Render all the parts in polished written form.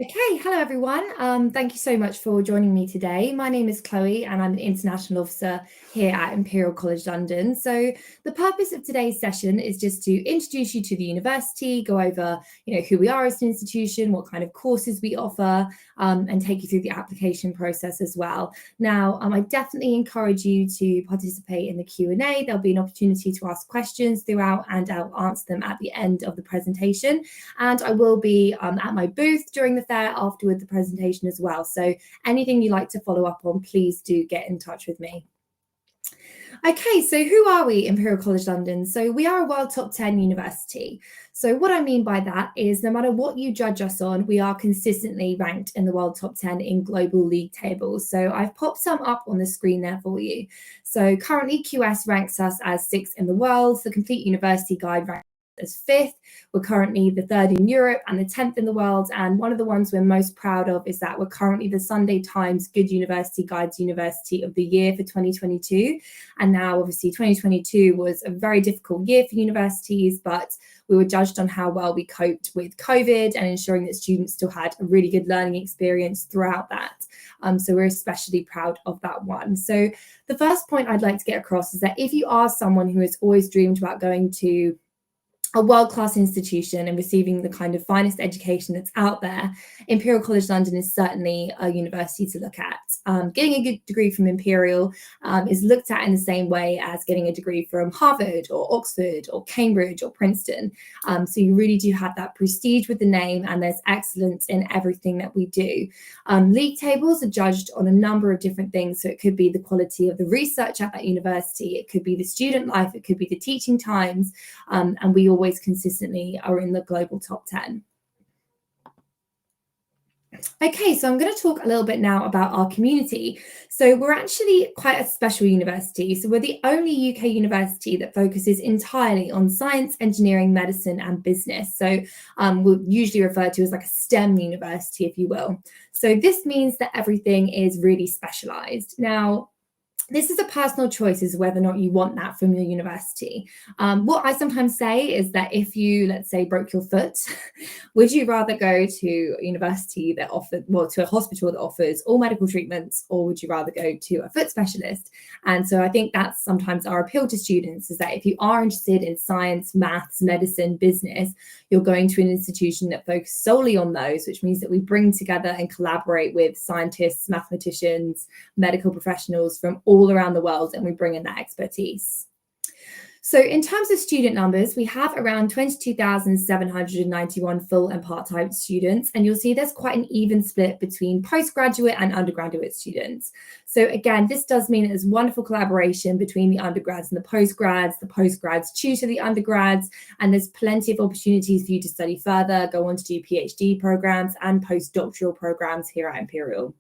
Okay, hello everyone. Thank you so much for joining me today. My name is Chloe and I'm an international officer here at Imperial College London. So the purpose of today's session is just to introduce you to the university, go over who we are as an institution, what kind of courses we offer, and take you through the application process as well. Now, I definitely encourage you to participate in the Q&A. There'll be an opportunity to ask questions throughout and I'll answer them at the end of the presentation. And I will be at my booth during the fair afterward the presentation as well. So anything you'd like to follow up on, please do get in touch with me. Okay, so who are we, Imperial College London? So we are a world top 10 university. So what I mean by that is no matter what you judge us on, we are consistently ranked in the world top 10 in global league tables. So I've popped some up on the screen there for you. So currently QS ranks us as 6th in the world. The Complete University Guide ranks as 5th. We're currently the 3rd in Europe and the 10th in the world. And one of the ones we're most proud of is that we're currently the Sunday Times Good University Guide's University of the Year for 2022. And now obviously 2022 was a very difficult year for universities, but we were judged on how well we coped with COVID and ensuring that students still had a really good learning experience throughout that. So we're especially proud of that one. So the first point I'd like to get across is that if you are someone who has always dreamed about going to a world-class institution and receiving the kind of finest education that's out there, Imperial College London is certainly a university to look at. Getting a good degree from Imperial is looked at in the same way as getting a degree from Harvard or Oxford or Cambridge or Princeton. So you really do have that prestige with the name and there's excellence in everything that we do. League tables are judged on a number of different things. So it could be the quality of the research at that university, it could be the student life, it could be the teaching times, and we always consistently are in the global top 10. Okay, so I'm going to talk a little bit now about our community. So we're actually quite a special university. So we're the only UK university that focuses entirely on science, engineering, medicine, and business. So we'll usually refer to as like a STEM university, if you will. So this means that everything is really specialised. Now, this is a personal choice as whether or not you want that from your university. What I sometimes say is that if you, let's say, broke your foot, would you rather go to a university that offered, well, to a hospital that offers all medical treatments, or would you rather go to a foot specialist? And so I think that's sometimes our appeal to students is that if you are interested in science, maths, medicine, business, you're going to an institution that focuses solely on those, which means that we bring together and collaborate with scientists, mathematicians, medical professionals from all around the world, and we bring in that expertise. So in terms of student numbers, we have around 22,791 full and part-time students, and you'll see there's quite an even split between postgraduate and undergraduate students. So again, this does mean there's wonderful collaboration between the undergrads and the postgrads tutor the undergrads, and there's plenty of opportunities for you to study further, go on to do PhD programs and postdoctoral programs here at Imperial.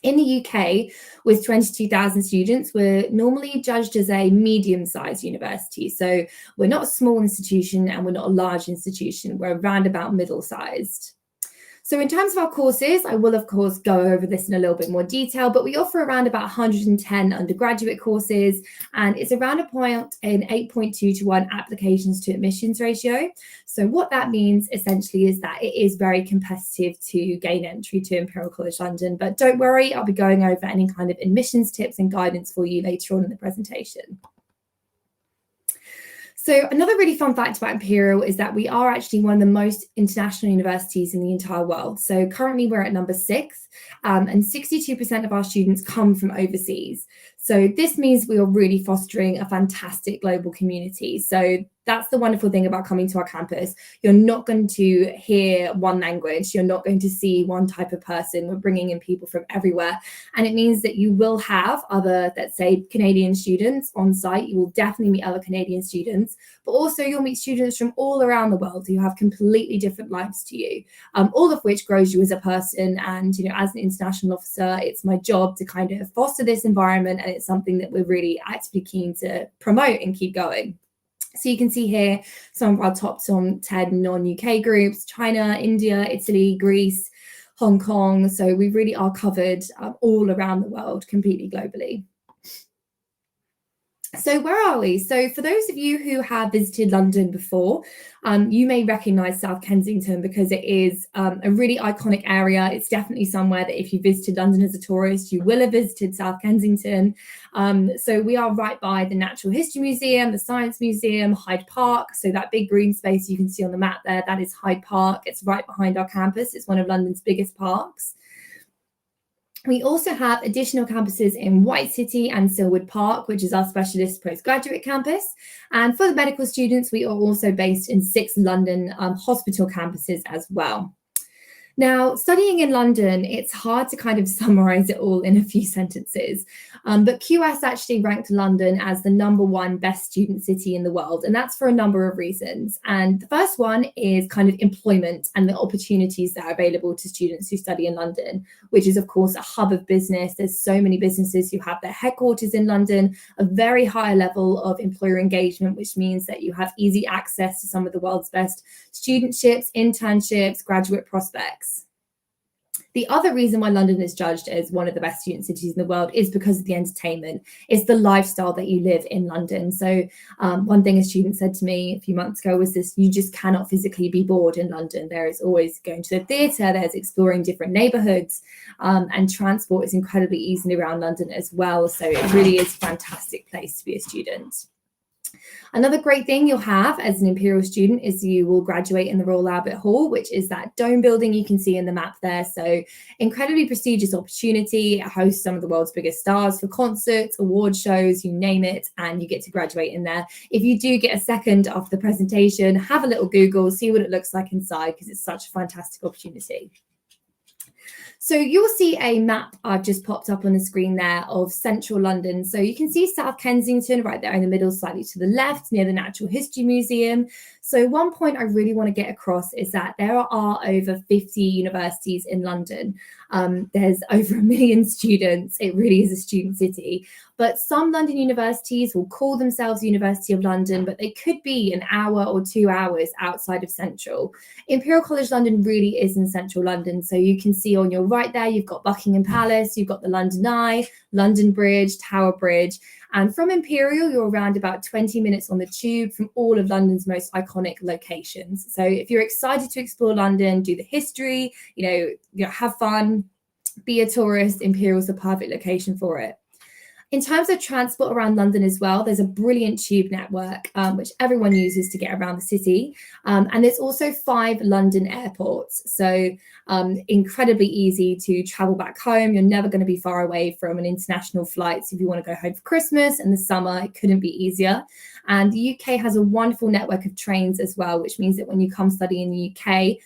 In the UK, with 22,000 students, we're normally judged as a medium-sized university. So we're not a small institution and we're not a large institution. We're around about middle-sized. So in terms of our courses, I will, of course, go over this in a little bit more detail, but we offer around about 110 undergraduate courses, and it's around an 8.2 to 1 applications to admissions ratio. So what that means essentially is that it is very competitive to gain entry to Imperial College London, but don't worry, I'll be going over any kind of admissions tips and guidance for you later on in the presentation. So another really fun fact about Imperial is that we are actually one of the most international universities in the entire world. So currently we're at number 6, and 62% of our students come from overseas. So this means we are really fostering a fantastic global community. So that's the wonderful thing about coming to our campus. You're not going to hear one language. You're not going to see one type of person. We're bringing in people from everywhere. And it means that you will have other, let's say, Canadian students on site. You will definitely meet other Canadian students, but also you'll meet students from all around the world who have completely different lives to you, all of which grows you as a person. And, as an international officer, it's my job to kind of foster this environment. And it's something that we're really actively keen to promote and keep going. So you can see here some of our top 10 non-UK groups: China, India, Italy, Greece, Hong Kong. So we really are covered all around the world, completely globally. So where are we? So for those of you who have visited London before, you may recognise South Kensington because it is a really iconic area. It's definitely somewhere that if you visited London as a tourist, you will have visited South Kensington. So we are right by the Natural History Museum, the Science Museum, Hyde Park. So that big green space you can see on the map there, that is Hyde Park. It's right behind our campus. It's one of London's biggest parks. We also have additional campuses in White City and Silwood Park, which is our specialist postgraduate campus. And for the medical students, we are also based in 6 London hospital campuses as well. Now, studying in London, it's hard to kind of summarize it all in a few sentences, but QS actually ranked London as the #1 best student city in the world, and that's for a number of reasons. And the first one is kind of employment and the opportunities that are available to students who study in London, which is, of course, a hub of business. There's so many businesses who have their headquarters in London, a very high level of employer engagement, which means that you have easy access to some of the world's best studentships, internships, graduate prospects. The other reason why London is judged as one of the best student cities in the world is because of the entertainment. It's the lifestyle that you live in London. So one thing a student said to me a few months ago was this: you just cannot physically be bored in London. There is always going to the theatre, there's exploring different neighbourhoods, and transport is incredibly easy around London as well. So it really is a fantastic place to be a student. Another great thing you'll have as an Imperial student is you will graduate in the Royal Albert Hall, which is that dome building you can see in the map there. So incredibly prestigious opportunity. It hosts some of the world's biggest stars for concerts, award shows, you name it, and you get to graduate in there. If you do get a second after the presentation, have a little Google, see what it looks like inside, because it's such a fantastic opportunity. So you'll see a map I've just popped up on the screen there of central London. So you can see South Kensington right there in the middle, slightly to the left, near the Natural History Museum. So one point I really want to get across is that there are over 50 universities in London. There's over 1 million students. It really is a student city. But some London universities will call themselves University of London, but they could be an hour or 2 hours outside of central. Imperial College London really is in central London. So you can see on your right there, you've got Buckingham Palace, you've got the London Eye, London Bridge, Tower Bridge. And from Imperial, you're around about 20 minutes on the tube from all of London's most iconic locations. So if you're excited to explore London, do the history, have fun, be a tourist, Imperial's the perfect location for it. In terms of transport around London as well, there's a brilliant tube network, which everyone uses to get around the city. And there's also 5 London airports. So incredibly easy to travel back home. You're never going to be far away from an international flight. So if you want to go home for Christmas in the summer, it couldn't be easier. And the UK has a wonderful network of trains as well, which means that when you come study in the UK,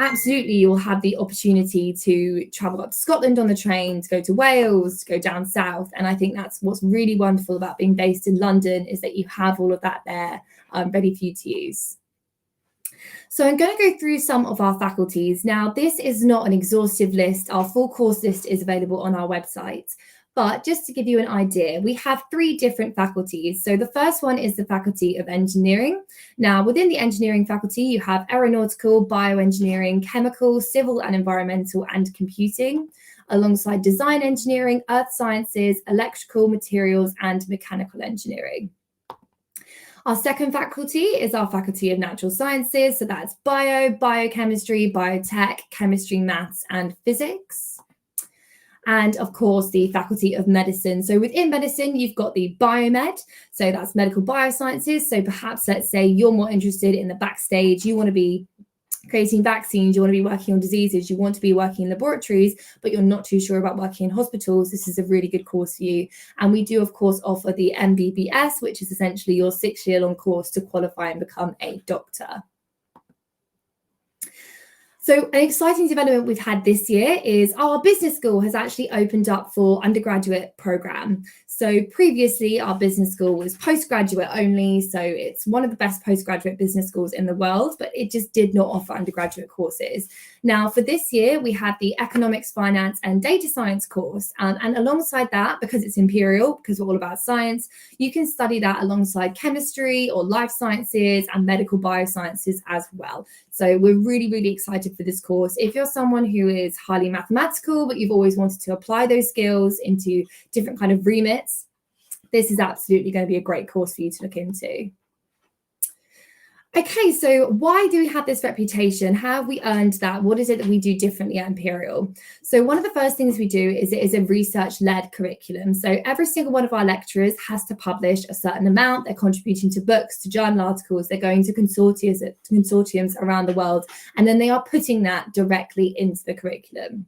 absolutely, you'll have the opportunity to travel up to Scotland on the train, to go to Wales, to go down south. And I think that's what's really wonderful about being based in London, is that you have all of that there ready for you to use. So I'm going to go through some of our faculties. Now, this is not an exhaustive list. Our full course list is available on our website. But just to give you an idea, we have 3 different faculties. So the first one is the Faculty of Engineering. Now, within the engineering faculty, you have aeronautical, bioengineering, chemical, civil and environmental, and computing, alongside design engineering, earth sciences, electrical, materials, and mechanical engineering. Our second faculty is our Faculty of Natural Sciences. So that's biochemistry, biotech, chemistry, maths, and physics. And of course, the Faculty of Medicine. So within medicine, you've got the biomed. So that's medical biosciences. So perhaps let's say you're more interested in the backstage. You want to be creating vaccines. You want to be working on diseases. You want to be working in laboratories, but you're not too sure about working in hospitals. This is a really good course for you. And we do, of course, offer the MBBS, which is essentially your 6-year-long course to qualify and become a doctor. So an exciting development we've had this year is our business school has actually opened up for undergraduate program. So previously our business school was postgraduate only. So it's one of the best postgraduate business schools in the world, but it just did not offer undergraduate courses. Now for this year, we have the economics, finance and data science course. And alongside that, because it's Imperial, because we're all about science, you can study that alongside chemistry or life sciences and medical biosciences as well. So we're really, really excited for this course. If you're someone who is highly mathematical, but you've always wanted to apply those skills into different kind of remits, This is absolutely going to be a great course for you to look into. Okay, so why do we have this reputation? How have we earned that? What is it that we do differently at Imperial? So one of the first things we do is it is a research-led curriculum. So every single one of our lecturers has to publish a certain amount. They're contributing to books, to journal articles. They're going to consortiums around the world, and then they are putting that directly into the curriculum.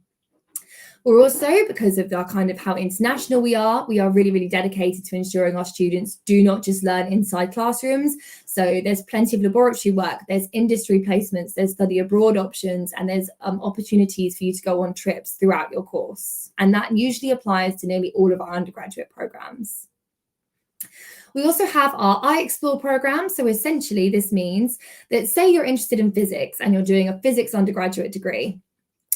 We're also, because of our kind of how international we are really, really dedicated to ensuring our students do not just learn inside classrooms. So there's plenty of laboratory work, there's industry placements, there's study abroad options, and there's opportunities for you to go on trips throughout your course. And that usually applies to nearly all of our undergraduate programs. We also have our iExplore program. So essentially this means that, say you're interested in physics and you're doing a physics undergraduate degree.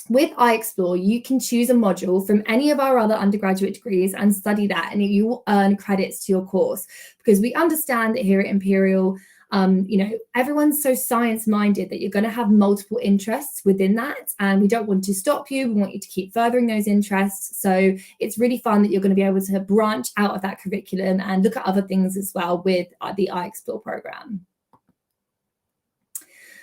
With iExplore, you can choose a module from any of our other undergraduate degrees and study that, and you will earn credits to your course, because we understand that here at Imperial, everyone's so science-minded that you're going to have multiple interests within that, and we don't want to stop you. We want you to keep furthering those interests. So it's really fun that you're going to be able to branch out of that curriculum and look at other things as well with the iExplore program.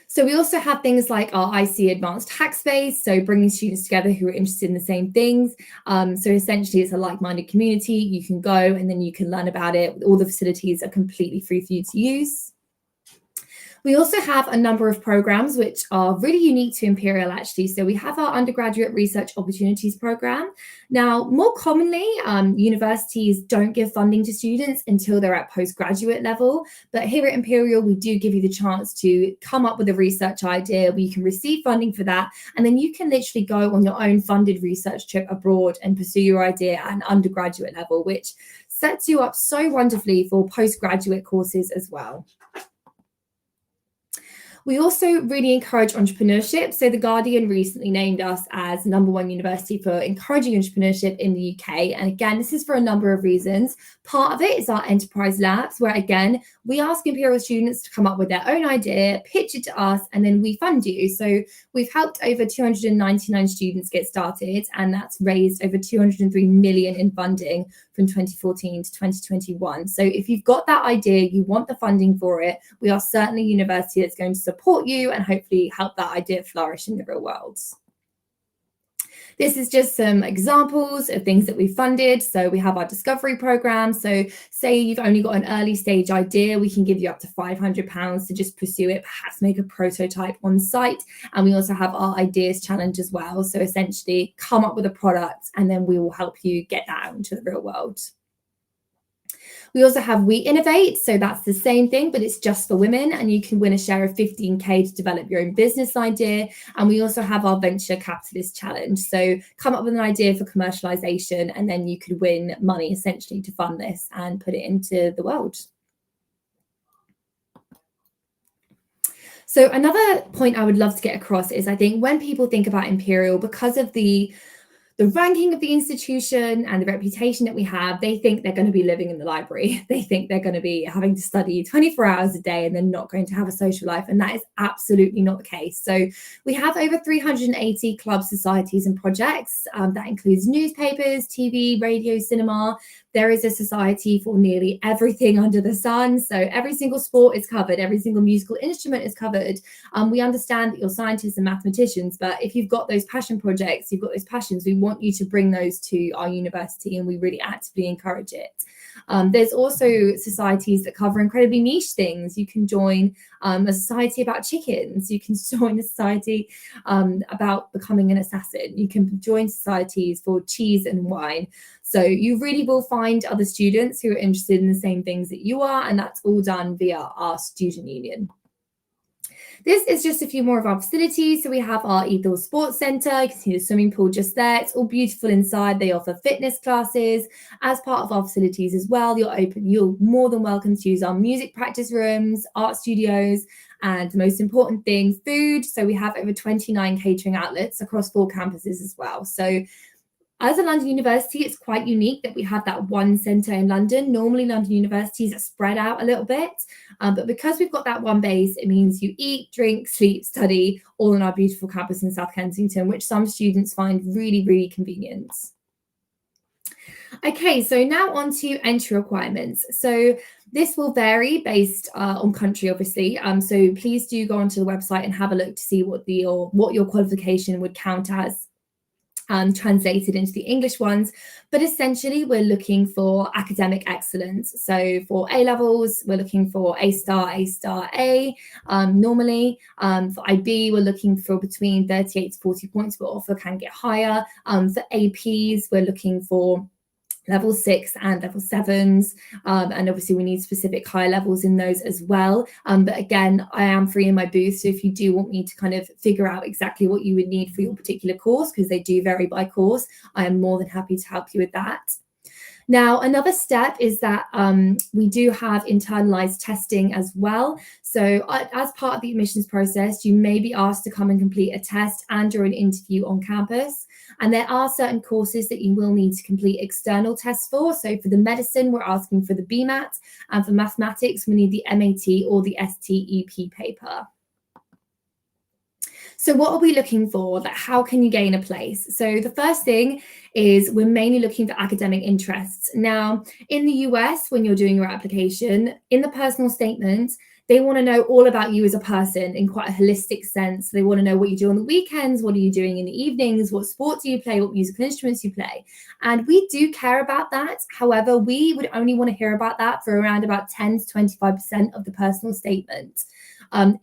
So we also have things like our IC Advanced Hackspace, so bringing students together who are interested in the same things. So essentially it's a like-minded community. You can go and then you can learn about it. All the facilities are completely free for you to use. We also have a number of programs which are really unique to Imperial, actually. So we have our Undergraduate Research Opportunities Program. Now, more commonly, universities don't give funding to students until they're at postgraduate level. But here at Imperial, we do give you the chance to come up with a research idea where you can receive funding for that. And then you can literally go on your own funded research trip abroad and pursue your idea at an undergraduate level, which sets you up so wonderfully for postgraduate courses as well. We also really encourage entrepreneurship. So The Guardian recently named us as #1 university for encouraging entrepreneurship in the UK. And again, this is for a number of reasons. Part of it is our enterprise labs, where again, we ask Imperial students to come up with their own idea, pitch it to us, and then we fund you. So we've helped over 299 students get started, and that's raised over 203 million in funding from 2014 to 2021. So if you've got that idea, you want the funding for it, we are certainly a university that's going to support you and hopefully help that idea flourish in the real world. This is just some examples of things that we've funded. So we have our discovery program. So say you've only got an early stage idea, we can give you up to £500 to just pursue it, perhaps make a prototype on site. And we also have our ideas challenge as well. So essentially come up with a product and then we will help you get that out into the real world. We also have We Innovate, so that's the same thing, but it's just for women, and you can win a share of 15k to develop your own business idea. And we also have our Venture Capitalist Challenge, so come up with an idea for commercialization, and then you could win money essentially to fund this and put it into the world. So another point I would love to get across is, I think when people think about Imperial, because of the ranking of the institution and the reputation that we have, they think they're going to be living in the library. They think they're going to be having to study 24 hours a day and they're not going to have a social life. And that is absolutely not the case. So we have over 380 clubs, societies and projects. That includes newspapers, TV, radio, cinema. There is a society for nearly everything under the sun. So every single sport is covered. Every single musical instrument is covered. We understand that you're scientists and mathematicians, but if you've got those passion projects, you've got those passions, we want you to bring those to our university, and we really actively encourage it. There's also societies that cover incredibly niche things. You can join a society about chickens. You can join a society about becoming an assassin. You can join societies for cheese and wine. So you really will find other students who are interested in the same things that you are, and that's all done via our student union. This is just a few more of our facilities. So we have our Ethos Sports Centre. You can see the swimming pool just there. It's all beautiful inside. They offer fitness classes as part of our facilities as well. You're more than welcome to use our music practice rooms, art studios, and the most important thing, food. So we have over 29 catering outlets across 4 campuses as well. So as a London university, it's quite unique that we have that one centre in London. Normally, London universities are spread out a little bit, but because we've got that one base, it means you eat, drink, sleep, study, all on our beautiful campus in South Kensington, which some students find really, really convenient. Okay, so now on to entry requirements. So this will vary based on country, obviously. So please do go onto the website and have a look to see what your qualification would count as. Translated into the English ones, but essentially we're looking for academic excellence. So for A levels, we're looking for A star, A star, A. Normally, for IB, we're looking for between 38 to 40 points, but offer can get higher. For APs, we're looking for level 6 and level 7s, and obviously we need specific higher levels in those as well, but again, I am free in my booth, so if you do want me to kind of figure out exactly what you would need for your particular course, because they do vary by course, I am more than happy to help you with that. Now, another step is that we do have internalized testing as well. So as part of the admissions process, you may be asked to come and complete a test and or an interview on campus. And there are certain courses that you will need to complete external tests for. So for the medicine, we're asking for the BMAT, and for mathematics, we need the MAT or the STEP paper. So what are we looking for? Like, how can you gain a place? So the first thing is we're mainly looking for academic interests. Now, in the US, when you're doing your application, in the personal statement, they want to know all about you as a person in quite a holistic sense. They want to know what you do on the weekends, what are you doing in the evenings, what sport do you play, what musical instruments you play. And we do care about that. However, we would only want to hear about that for around about 10 to 25% of the personal statement.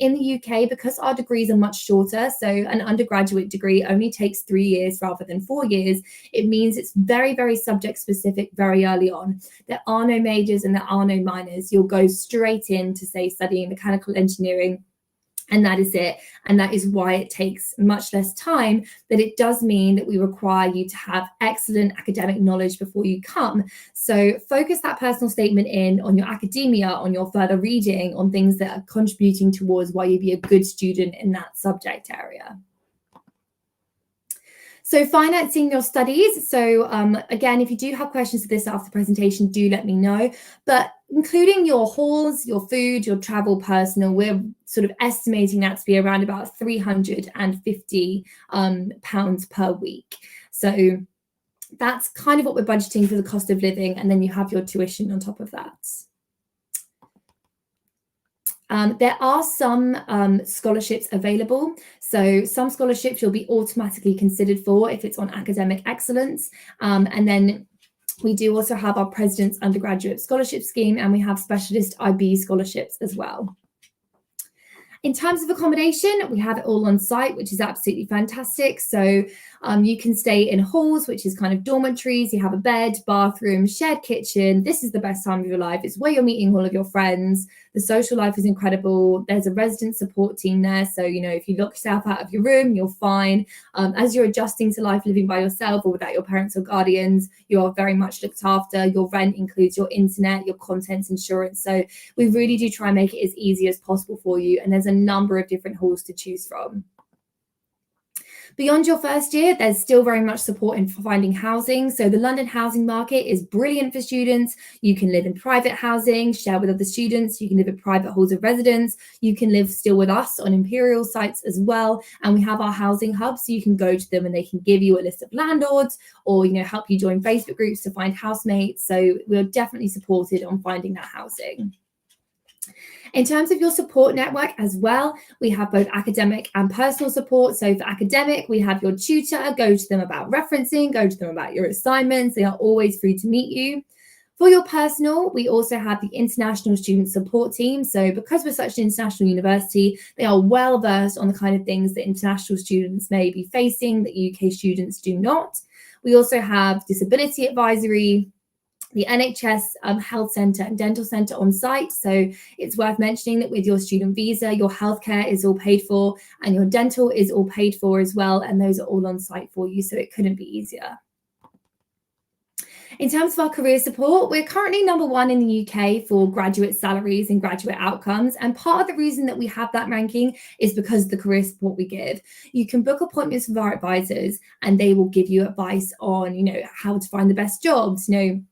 In the UK, because our degrees are much shorter, so an undergraduate degree only takes 3 years rather than 4 years, it means it's very, very subject specific very early on. There are no majors and there are no minors. You'll go straight into, say, studying mechanical engineering, and that is it. And that is why it takes much less time, but it does mean that we require you to have excellent academic knowledge before you come. So focus that personal statement in on your academia, on your further reading, on things that are contributing towards why you'd be a good student in that subject area. So financing your studies. So again, if you do have questions for this after the presentation, do let me know. But including your halls, your food, your travel, personal, we're sort of estimating that to be around about £350 per week. So that's kind of what we're budgeting for the cost of living. And then you have your tuition on top of that. There are some scholarships available. So some scholarships you'll be automatically considered for if it's on academic excellence. And then we do also have our President's Undergraduate Scholarship Scheme, and we have specialist IB scholarships as well. In terms of accommodation, we have it all on site, which is absolutely fantastic. So you can stay in halls, which is kind of dormitories. You have a bed, bathroom, shared kitchen. This is the best time of your life. It's where you're meeting all of your friends. The social life is incredible. There's a resident support team there. So, you know, if you lock yourself out of your room, you're fine. As you're adjusting to life living by yourself or without your parents or guardians, you are very much looked after. Your rent includes your internet, your contents insurance. So we really do try and make it as easy as possible for you. And there's a number of different halls to choose from. Beyond your first year, there's still very much support in finding housing. So the London housing market is brilliant for students. You can live in private housing, share with other students. You can live in private halls of residence. You can live still with us on Imperial sites as well. And we have our housing hubs, so you can go to them and they can give you a list of landlords or, you know, help you join Facebook groups to find housemates. So we're definitely supported on finding that housing. In terms of your support network as well, we have both academic and personal support. So for academic, we have your tutor, go to them about referencing, go to them about your assignments. They are always free to meet you. For your personal, we also have the International Student Support Team. So because we're such an international university, they are well versed on the kind of things that international students may be facing that UK students do not. We also have disability advisory, the NHS Health Centre and Dental Centre on site. So it's worth mentioning that with your student visa, your healthcare is all paid for and your dental is all paid for as well. And those are all on site for you. So it couldn't be easier. In terms of our career support, we're currently #1 in the UK for graduate salaries and graduate outcomes. And part of the reason that we have that ranking is because of the career support we give. You can book appointments with our advisors and they will give you advice on, you know, how to find the best jobs, you know,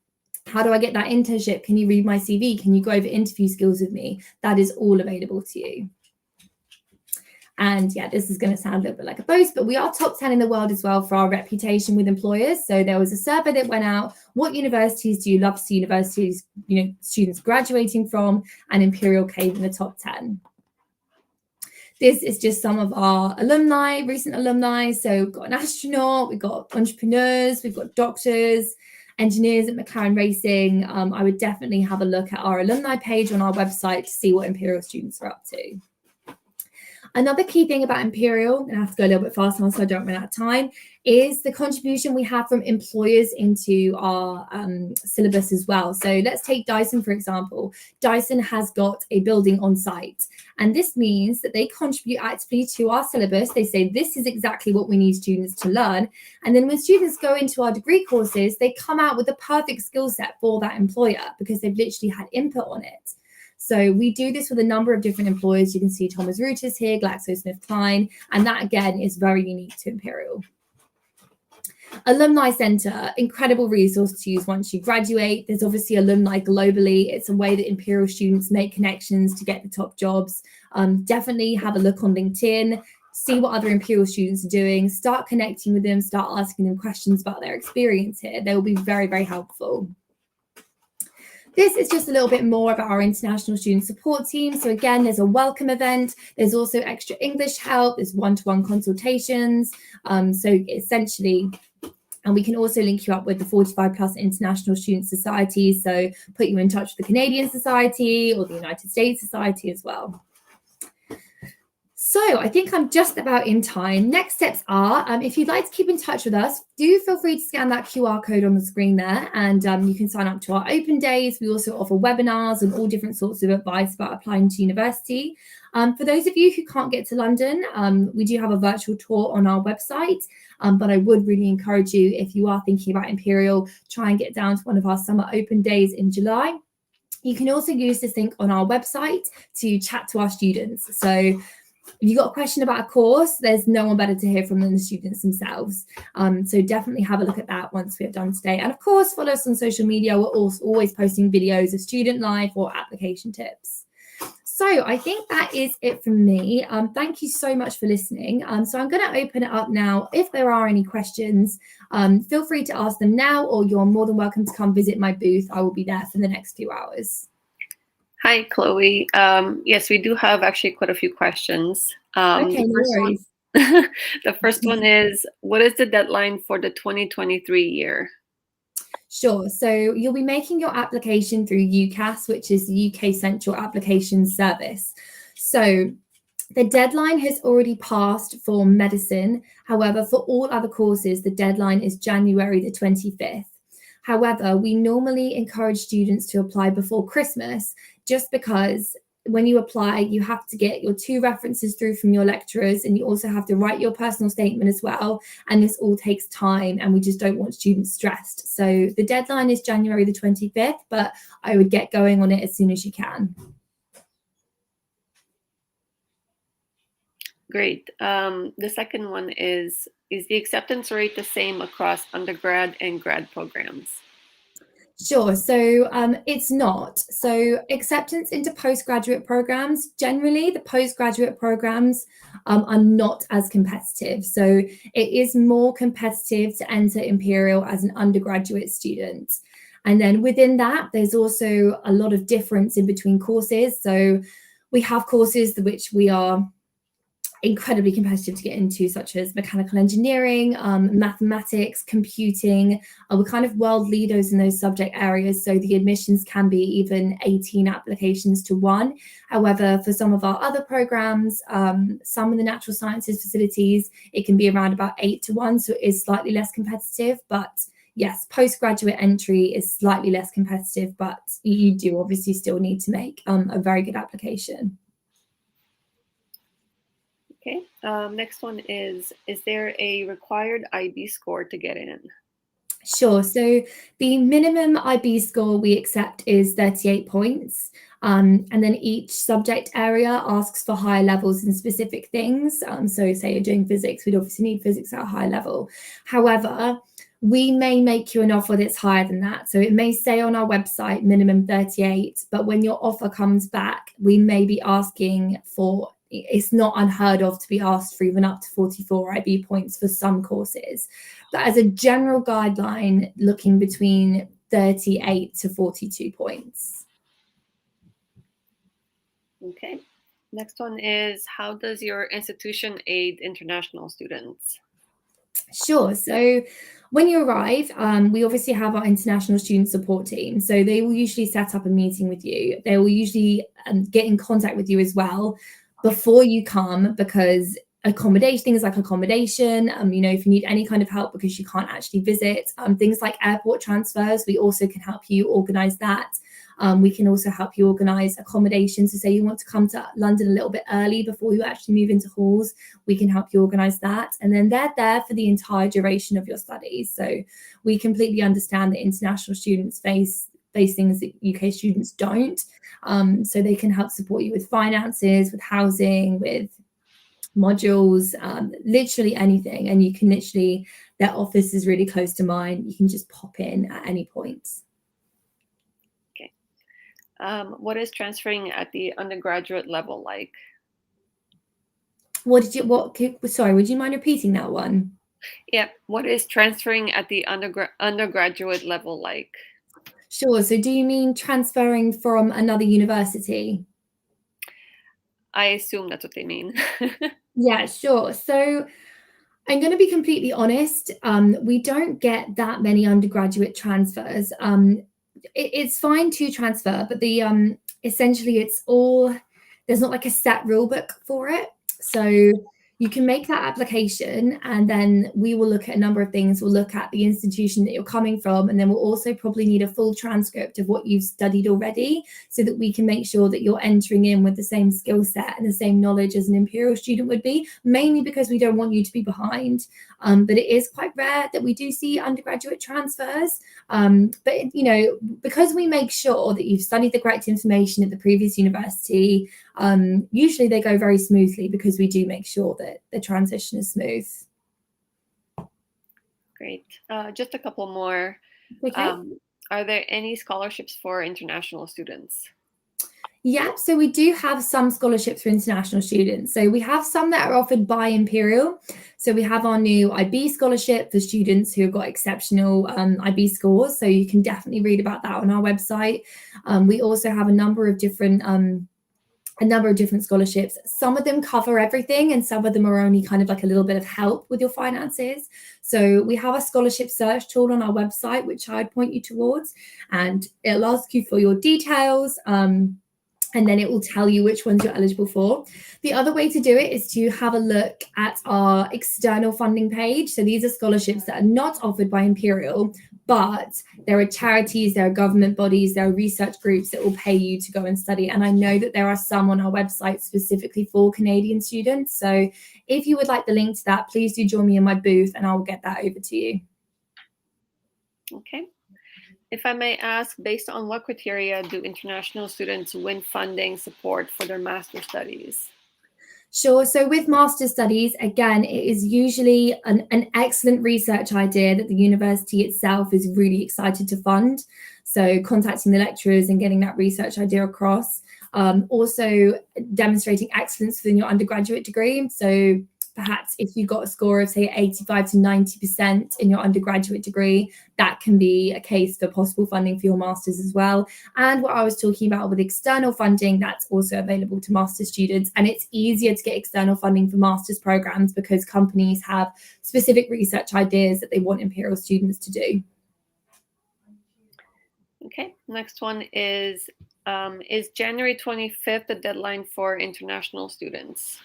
how do I get that internship? Can you read my CV? Can you go over interview skills with me? That is all available to you. And yeah, this is going to sound a little bit like a boast, but we are top 10 in the world as well for our reputation with employers. So there was a survey that went out, what universities do you love to see universities, students graduating from, and Imperial came in the top 10. This is just some of our alumni, recent alumni. So we've got an astronaut, we've got entrepreneurs, we've got doctors, engineers at McLaren Racing. I would definitely have a look at our alumni page on our website to see what Imperial students are up to. Another key thing about Imperial, and I have to go a little bit faster so I don't run out of time, is the contribution we have from employers into our syllabus as well. So let's take Dyson, for example. Dyson has got a building on site, and this means that they contribute actively to our syllabus. They say, this is exactly what we need students to learn. And then when students go into our degree courses, they come out with the perfect skill set for that employer because they've literally had input on it. So we do this with a number of different employers. You can see Thomas Reuters here, GlaxoSmithKline, and that again is very unique to Imperial. Alumni Centre, incredible resource to use once you graduate. There's obviously alumni globally. It's a way that Imperial students make connections to get the top jobs. Definitely have a look on LinkedIn, see what other Imperial students are doing, start connecting with them, start asking them questions about their experience here. They will be very, very helpful. This is just a little bit more about our international student support team. So again, there's a welcome event. There's also extra English help. There's one-to-one consultations. So essentially, and we can also link you up with the 45 plus international student societies. So put you in touch with the Canadian Society or the United States Society as well. So I think I'm just about in time. Next steps are, if you'd like to keep in touch with us, do feel free to scan that QR code on the screen there, and you can sign up to our open days. We also offer webinars and all different sorts of advice about applying to university. For those of you who can't get to London, we do have a virtual tour on our website, but I would really encourage you, if you are thinking about Imperial, try and get down to one of our summer open days in July. You can also use this link on our website to chat to our students. So if you've got a question about a course, there's no one better to hear from than the students themselves. So definitely have a look at that once we have done today. And of course, follow us on social media. We're also always posting videos of student life or application tips. So I think that is it from me. Thank you so much for listening. So I'm going to open it up now. If there are any questions, feel free to ask them now, or you're more than welcome to come visit my booth. I will be there for the next few hours. Hi, Chloe. Yes, we do have actually quite a few questions. Okay, no worries. The first one is, what is the deadline for the 2023 year? Sure. So you'll be making your application through UCAS, which is the UK Central Applications Service. So the deadline has already passed for medicine. However, for all other courses, the deadline is January the 25th. However, we normally encourage students to apply before Christmas, just because when you apply, you have to get your 2 references through from your lecturers, and you also have to write your personal statement as well. And this all takes time, and we just don't want students stressed. So the deadline is January the 25th, but I would get going on it as soon as you can. Great. The second one is the acceptance rate the same across undergrad and grad programs? Sure. So it's not. So acceptance into postgraduate programs, generally the postgraduate programs are not as competitive. So it is more competitive to enter Imperial as an undergraduate student. And then within that, there's also a lot of difference in between courses. So we have courses which we are incredibly competitive to get into, such as mechanical engineering, mathematics, computing. We're kind of world leaders in those subject areas, so the admissions can be even 18 applications to 1. However, for some of our other programs, some of the natural sciences facilities, it can be around about 8 to 1, so it is slightly less competitive. But yes, postgraduate entry is slightly less competitive, but you do obviously still need to make a very good application. Okay, next one is there a required IB score to get in? Sure. So the minimum IB score we accept is 38 points. And then each subject area asks for higher levels in specific things. So say you're doing physics, we'd obviously need physics at a high level. However, we may make you an offer that's higher than that. So it may say on our website minimum 38, but when your offer comes back, we may be asking for it's not unheard of to be asked for even up to 44 IB points for some courses. But as a general guideline, looking between 38 to 42 points. Okay. Next one is, how does your institution aid international students? Sure. So when you arrive, we obviously have our international student support team. So they will usually set up a meeting with you. They will usually get in contact with you as well before you come, because accommodation, things like accommodation, if you need any kind of help because you can't actually visit, things like airport transfers, we also can help you organize that. We can also help you organise accommodation. So say you want to come to London a little bit early before you actually move into halls, we can help you organise that. And then they're there for the entire duration of your studies. So we completely understand that international students face things that UK students don't. So they can help support you with finances, with housing, with modules, literally anything. And you can literally, their office is really close to mine. You can just pop in at any point. What is transferring at the undergraduate level like? Sorry, would you mind repeating that one? Yeah, what is transferring at the undergraduate level like? Sure, so do you mean transferring from another university? I assume that's what they mean. Yeah, sure. So I'm going to be completely honest. We don't get that many undergraduate transfers. It's fine to transfer, but essentially there's not like a set rule book for it. So you can make that application, and then we will look at a number of things. We'll look at the institution that you're coming from, and then we'll also probably need a full transcript of what you've studied already, so that we can make sure that you're entering in with the same skill set and the same knowledge as an Imperial student would be, mainly because we don't want you to be behind. But it is quite rare that we do see undergraduate transfers. But because we make sure that you've studied the correct information at the previous university, usually they go very smoothly, because we do make sure that the transition is smooth. Great. Just a couple more. Okay. Are there any scholarships for international students? Yeah, so we do have some scholarships for international students. So we have some that are offered by Imperial. So we have our new IB scholarship for students who have got exceptional IB scores. So you can definitely read about that on our website. We also have a number of different scholarships. Some of them cover everything, and some of them are only kind of like a little bit of help with your finances. So we have a scholarship search tool on our website, which I'd point you towards, and it'll ask you for your details. And then it will tell you which ones you're eligible for. The other way to do it is to have a look at our external funding page. So these are scholarships that are not offered by Imperial, but there are charities, there are government bodies, there are research groups that will pay you to go and study. And I know that there are some on our website specifically for Canadian students. So if you would like the link to that, please do join me in my booth and I will get that over to you. Okay. If I may ask, based on what criteria do international students win funding support for their master's studies? Sure. So with master's studies, again, it is usually an excellent research idea that the university itself is really excited to fund. So contacting the lecturers and getting that research idea across. Also demonstrating excellence within your undergraduate degree. So perhaps if you got a score of, say, 85 to 90% in your undergraduate degree, that can be a case for possible funding for your master's as well. And what I was talking about with external funding, that's also available to master's students. And it's easier to get external funding for master's programs because companies have specific research ideas that they want Imperial students to do. Okay, next one is January 25th the deadline for international students?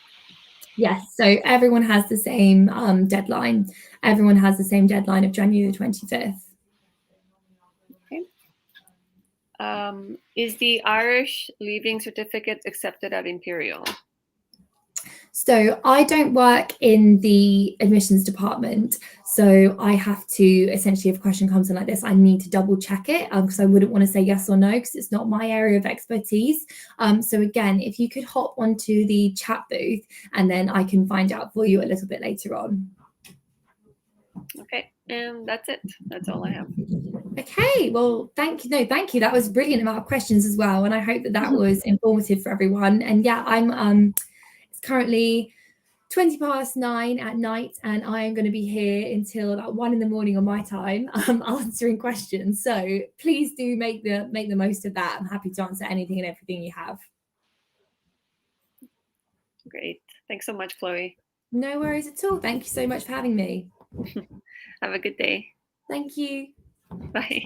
Yes, so everyone has the same deadline. Everyone has the same deadline of January the 25th. Okay. Is the Irish leaving certificate accepted at Imperial? So I don't work in the admissions department. So I have to, essentially, if a question comes in like this, I need to double check it because I wouldn't want to say yes or no because it's not my area of expertise. So again, if you could hop onto the chat booth and then I can find out for you a little bit later on. Okay, and that's it. That's all I have. Okay, well, thank you. No, thank you. That was a brilliant amount of questions as well. And I hope that was informative for everyone. And yeah, currently 20 past 9 at night, and I am going to be here until about 1 in the morning on my time, answering questions. So please do make the most of that. I'm happy to answer anything and everything you have. Great. Thanks so much, Chloe. No worries at all. Thank you so much for having me. Have a good day. Thank you. Bye.